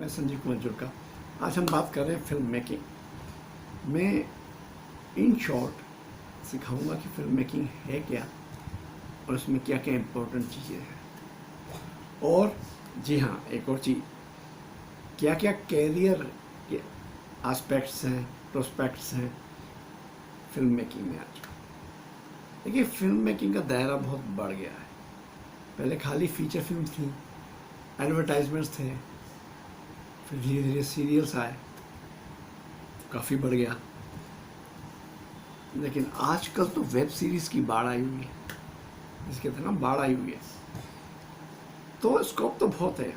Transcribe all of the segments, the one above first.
मैं संजीव कुमार जुड़का। आज हम बात कर रहे हैं फिल्म मेकिंग। मैं इन शॉर्ट सिखाऊंगा कि फिल्म मेकिंग है क्या और उसमें क्या क्या इम्पोर्टेंट चीज़ें हैं। और जी हाँ, एक और चीज़, क्या क्या कैरियर के एस्पेक्ट्स हैं, प्रोस्पेक्ट्स हैं फिल्म मेकिंग में। आज देखिए, फिल्म मेकिंग का दायरा बहुत बढ़ गया है। पहले खाली फीचर फिल्म थी, एडवर्टाइजमेंट्स थे, फिर धीरे धीरे सीरियल्स आए, काफ़ी बढ़ गया। लेकिन आजकल तो वेब सीरीज़ की बाढ़ आई हुई है, जिसके कहते हैं ना, बाढ़ आई हुई है। तो स्कोप तो बहुत है।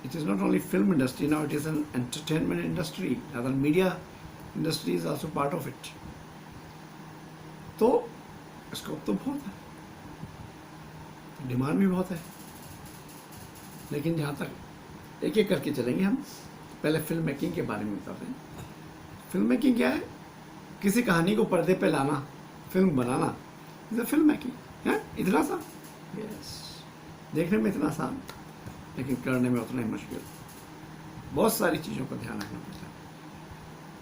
It is not only film industry now, it is an entertainment industry, other media industry is also part of it. तो स्कोप तो बहुत है, डिमांड भी बहुत है। लेकिन जहाँ तक एक एक करके चलेंगे हम, पहले फिल्म मेकिंग के बारे में बताते हैं। फिल्म मेकिंग क्या है? किसी कहानी को पर्दे पे लाना, film banana, is film making है। इतना सा, यस, देखने में इतना आसान, लेकिन करने में उतना ही मुश्किल। बहुत सारी चीज़ों का ध्यान रखना पड़ता है।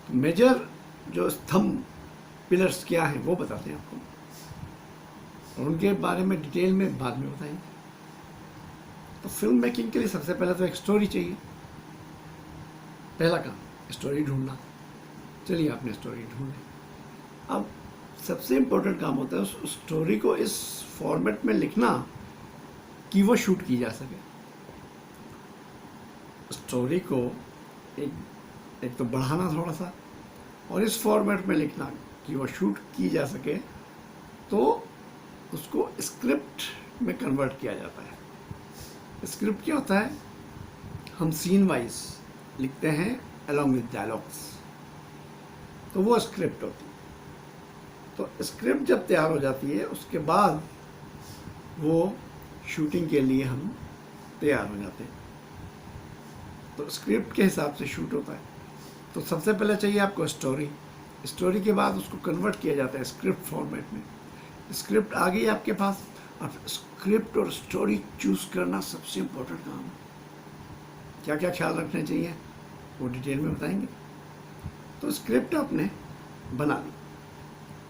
तो मेजर जो स्तंभ, पिलर्स क्या हैं, वो बताते हैं आपको, और उनके बारे में डिटेल में बाद में बताएंगे। तो फिल्म मेकिंग के लिए सबसे पहले तो एक स्टोरी चाहिए। पहला काम, स्टोरी ढूंढना। चलिए, आपने स्टोरी ढूंढ ली। अब सबसे इम्पोर्टेंट काम होता है उस स्टोरी को इस फॉर्मेट में लिखना कि वो शूट की जा सके। स्टोरी को एक तो बढ़ाना थोड़ा सा, और इस फॉर्मेट में लिखना कि वो शूट की जा सके, तो उसको स्क्रिप्ट में कन्वर्ट किया जाता है। स्क्रिप्ट क्या होता है? हम सीन वाइज लिखते हैं अलॉन्ग विद डायलॉग्स, तो वो स्क्रिप्ट होती है। तो स्क्रिप्ट जब तैयार हो जाती है, उसके बाद वो शूटिंग के लिए हम तैयार हो जाते हैं। तो स्क्रिप्ट के हिसाब से शूट होता है। तो सबसे पहले चाहिए आपको स्टोरी। स्टोरी के बाद उसको कन्वर्ट किया जाता है स्क्रिप्ट फॉर्मेट में। स्क्रिप्ट आ गई आपके पास। अब स्क्रिप्ट और स्टोरी चूज करना सबसे इम्पोर्टेंट काम है। क्या क्या ख्याल रखने चाहिए वो डिटेल में बताएंगे। तो स्क्रिप्ट आपने बना ली,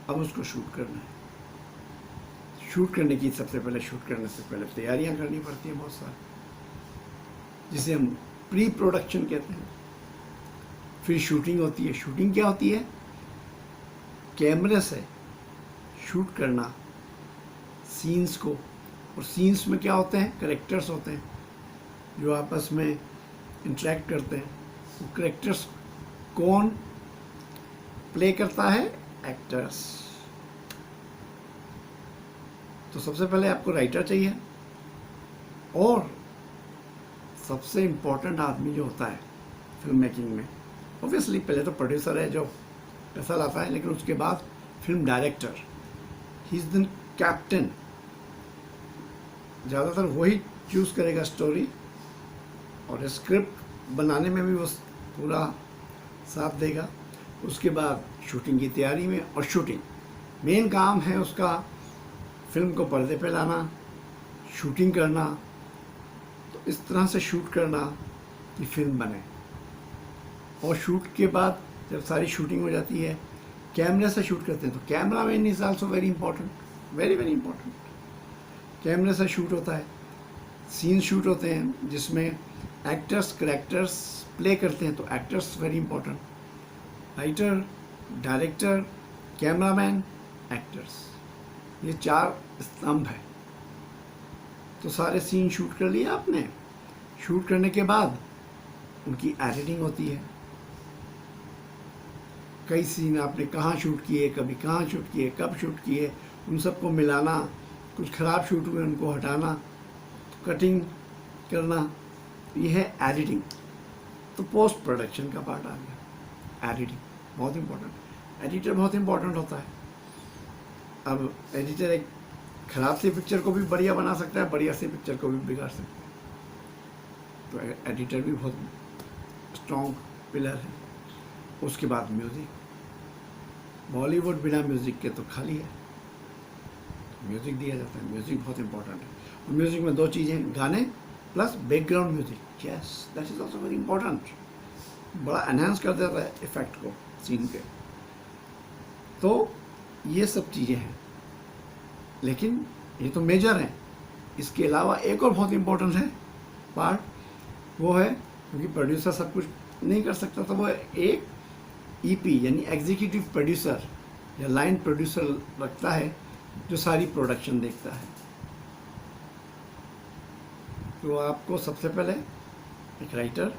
अब उसको शूट करना है। शूट करने की सबसे पहले, शूट करने से पहले तैयारियां करनी पड़ती हैं बहुत सारी, जिसे हम प्री प्रोडक्शन कहते हैं। फिर शूटिंग होती है। शूटिंग क्या होती है? कैमरे से शूट करना सीन्स को। और सीन्स में क्या होते हैं? कैरेक्टर्स होते हैं जो आपस में इंटरेक्ट करते हैं। वो कैरेक्टर्स कौन प्ले करता है? एक्टर्स। तो सबसे पहले आपको राइटर चाहिए, और सबसे इम्पोर्टेंट आदमी जो होता है फिल्म मेकिंग में, ऑब्वियसली पहले तो प्रोड्यूसर है जो पैसा लाता है, लेकिन उसके बाद film director, he is the captain. ज़्यादातर वही चूज़ करेगा स्टोरी, और स्क्रिप्ट बनाने में भी वो पूरा साथ देगा। उसके बाद शूटिंग की तैयारी में, और शूटिंग मेन काम है उसका, फिल्म को पर्दे पे लाना, शूटिंग करना। तो इस तरह से शूट करना कि फिल्म बने। और शूट के बाद जब सारी शूटिंग हो जाती है, कैमरे से शूट करते हैं, तो camera man is also very important, very very important. कैमरे से शूट होता है, सीन शूट होते हैं जिसमें एक्टर्स कैरेक्टर्स प्ले करते हैं, तो actors very important. Writer, director, cameraman, actors, ये चार स्तंभ है। तो सारे सीन शूट कर लिए आपने। शूट करने के बाद उनकी एडिटिंग होती है। कई सीन आपने कहाँ शूट किए, कभी कहाँ शूट किए, कब शूट किए, उन सबको मिलाना। कुछ ख़राब शूट हुए उनको हटाना, कटिंग करना, ये है एडिटिंग। तो पोस्ट प्रोडक्शन का पार्ट आ गया एडिटिंग, बहुत इम्पोर्टेंट। एडिटर बहुत इम्पोर्टेंट होता है। अब एडिटर एक ख़राब सी पिक्चर को भी बढ़िया बना सकता है, बढ़िया सी पिक्चर को भी बिगाड़ सकता है। तो एडिटर भी बहुत स्ट्रॉन्ग पिलर है। उसके बाद म्यूज़िक। बॉलीवुड बिना म्यूज़िक के तो खाली है। म्यूज़िक दिया जाता है, म्यूज़िक बहुत इंपॉर्टेंट है। और म्यूज़िक में दो चीज़ें, गाने plus background music, yes that is also very important, बड़ा एनहांस कर देता है इफेक्ट को सीन के। तो ये सब चीज़ें हैं, लेकिन ये तो मेजर हैं। इसके अलावा एक और बहुत इंपॉर्टेंट है पार्ट, वो है क्योंकि प्रोड्यूसर सब कुछ नहीं कर सकता, तो वो एक ईपी यानी एग्जीक्यूटिव प्रोड्यूसर या लाइन प्रोड्यूसर रखता है जो सारी प्रोडक्शन देखता है। तो आपको सबसे पहले एक राइटर,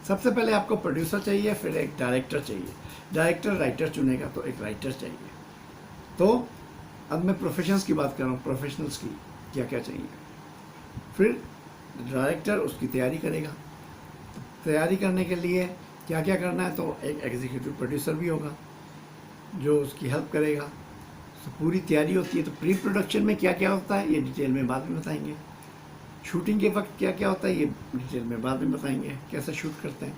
सबसे पहले आपको प्रोड्यूसर चाहिए, फिर एक डायरेक्टर चाहिए। डायरेक्टर राइटर चुनेगा तो एक राइटर चाहिए। तो अब मैं प्रोफेशंस की बात कर रहा हूँ, प्रोफेशनल्स की क्या क्या चाहिए। फिर डायरेक्टर उसकी तैयारी करेगा, तैयारी करने के लिए क्या क्या करना है, तो एक एग्जीक्यूटिव प्रोड्यूसर भी होगा जो उसकी हेल्प करेगा। तो पूरी तैयारी होती है। तो प्री प्रोडक्शन में क्या क्या होता है ये डिटेल में बाद में बताएंगे। शूटिंग के वक्त क्या क्या होता है ये डिटेल में बाद में बताएंगे, कैसे शूट करते हैं।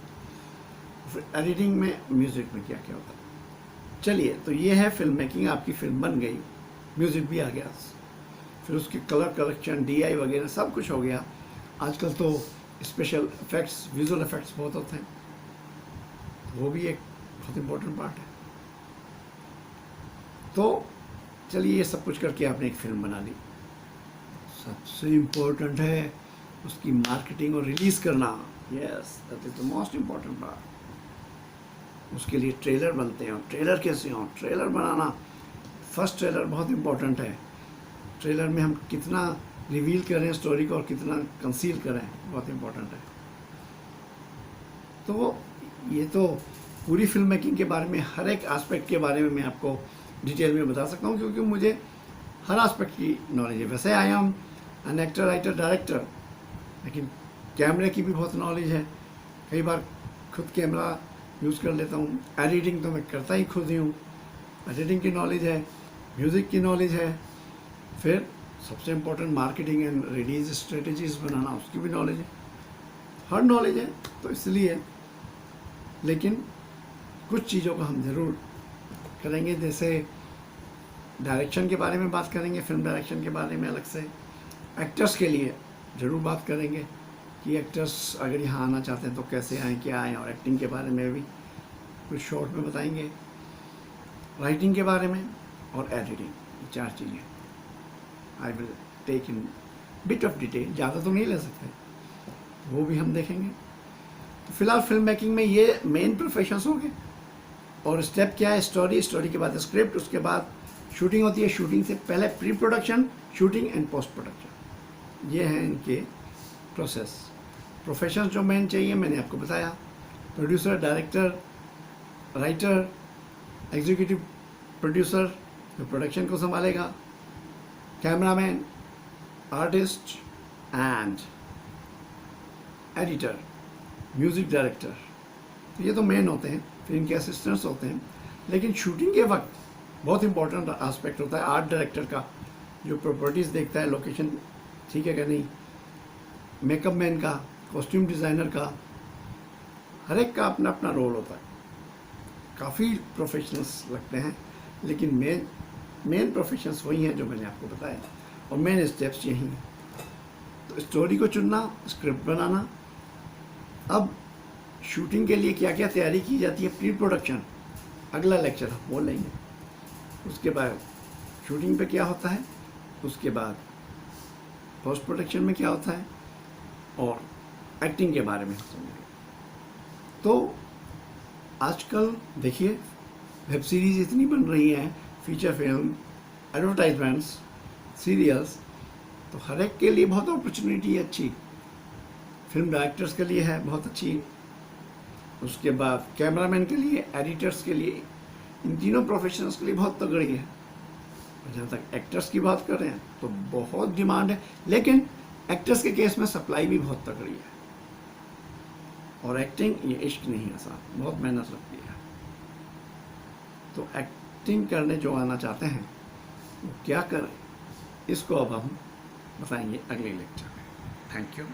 फिर एडिटिंग में, म्यूज़िक में क्या क्या होता है। चलिए, तो ये है फिल्म मेकिंग। आपकी फिल्म बन गई, म्यूज़िक भी आ गया, फिर उसके कलर करेक्शन, डीआई वगैरह सब कुछ हो गया। आजकल तो स्पेशल इफेक्ट्स, विजुअल इफेक्ट्स बहुत होते हैं, वो भी एक बहुत इम्पोर्टेंट पार्ट है। तो चलिए, ये सब कुछ करके आपने एक फिल्म बना ली। सबसे इम्पोर्टेंट है उसकी मार्केटिंग और रिलीज़ करना। Yes, that is the most important part. उसके लिए ट्रेलर बनते हैं, और ट्रेलर कैसे हों, ट्रेलर बनाना, फर्स्ट ट्रेलर बहुत इम्पोर्टेंट है। ट्रेलर में हम कितना रिवील करें स्टोरी को और कितना कंसील करें, बहुत इम्पोर्टेंट है। तो ये तो पूरी फिल्म मेकिंग के बारे में, हर एक एस्पेक्ट के बारे में मैं आपको डिटेल में बता सकता हूँ, क्योंकि मुझे हर एस्पेक्ट की नॉलेज है। वैसे I am an actor, writer, director, लेकिन कैमरे की भी बहुत नॉलेज है। कई बार खुद कैमरा यूज़ कर लेता हूँ। एडिटिंग तो मैं करता ही खुद ही हूँ, एडिटिंग की नॉलेज है, म्यूज़िक की नॉलेज है। फिर सबसे important marketing and release strategies बनाना, उसकी भी नॉलेज है। हर नॉलेज है, तो इसलिए, लेकिन कुछ चीज़ों को हम ज़रूर करेंगे। जैसे डायरेक्शन के बारे में बात करेंगे, फिल्म डायरेक्शन के बारे में अलग से। एक्टर्स के लिए ज़रूर बात करेंगे कि एक्टर्स अगर यहाँ आना चाहते हैं तो कैसे आएँ, क्या आएँ, और एक्टिंग के बारे में भी कुछ शॉर्ट में बताएंगे। राइटिंग के बारे में और एडिटिंग, ये 4 चीज़ें I will take in bit of detail, ज़्यादा तो नहीं ले सकते, वो भी हम देखेंगे। तो फिलहाल फिल्म मेकिंग में ये मेन प्रोफेशंस हो गए। और स्टेप क्या है, स्टोरी, स्टोरी के बाद स्क्रिप्ट, उसके बाद शूटिंग होती है। शूटिंग से पहले pre production, shooting and post production, ये हैं इनके प्रोसेस। प्रोफेशंस जो मेन चाहिए मैंने आपको बताया, producer, director, writer, executive producer जो प्रोडक्शन को संभालेगा, cameraman, artist and editor, music director, तो ये तो मेन होते हैं। फिर इनके असिस्टेंट्स होते हैं। लेकिन शूटिंग के वक्त बहुत इंपॉर्टेंट एस्पेक्ट होता है आर्ट डायरेक्टर का, जो प्रॉपर्टीज़ देखता है, लोकेशन ठीक है क्या नहीं, मेकअप मैन का, कॉस्ट्यूम डिज़ाइनर का, हर एक का अपना अपना रोल होता है। काफ़ी प्रोफेशनल्स लगते हैं, लेकिन मेन प्रोफेशंस वही हैं जो मैंने आपको बताया, और मेन स्टेप्स यही हैं। तो स्टोरी को चुनना, स्क्रिप्ट बनाना। अब शूटिंग के लिए क्या क्या तैयारी की जाती है, प्री प्रोडक्शन, अगला लेक्चर हम बोल लेंगे। उसके बाद शूटिंग पे क्या होता है, उसके बाद पोस्ट प्रोडक्शन में क्या होता है, और एक्टिंग के बारे में समझेंगे। तो आजकल देखिए वेब सीरीज़ इतनी बन रही हैं, फीचर फिल्म, एडवर्टाइजमेंट्स, सीरियल्स, तो हर एक के लिए बहुत अपॉर्चुनिटी है अच्छी। फिल्म डायरेक्टर्स के लिए है बहुत अच्छी, उसके बाद कैमरामैन के लिए, एडिटर्स के लिए, इन तीनों प्रोफेशनल्स के लिए बहुत तगड़ी है। और जहाँ तक एक्टर्स की बात कर रहे हैं तो बहुत डिमांड है, लेकिन एक्टर्स के केस में सप्लाई भी बहुत तगड़ी है। और एक्टिंग ये इश्क नहीं है साहब, बहुत मेहनत लगती है। तो एक्टिंग करने जो आना चाहते हैं वो क्या करें, इसको अब हम बताएंगे अगले लेक्चर में। Thank you.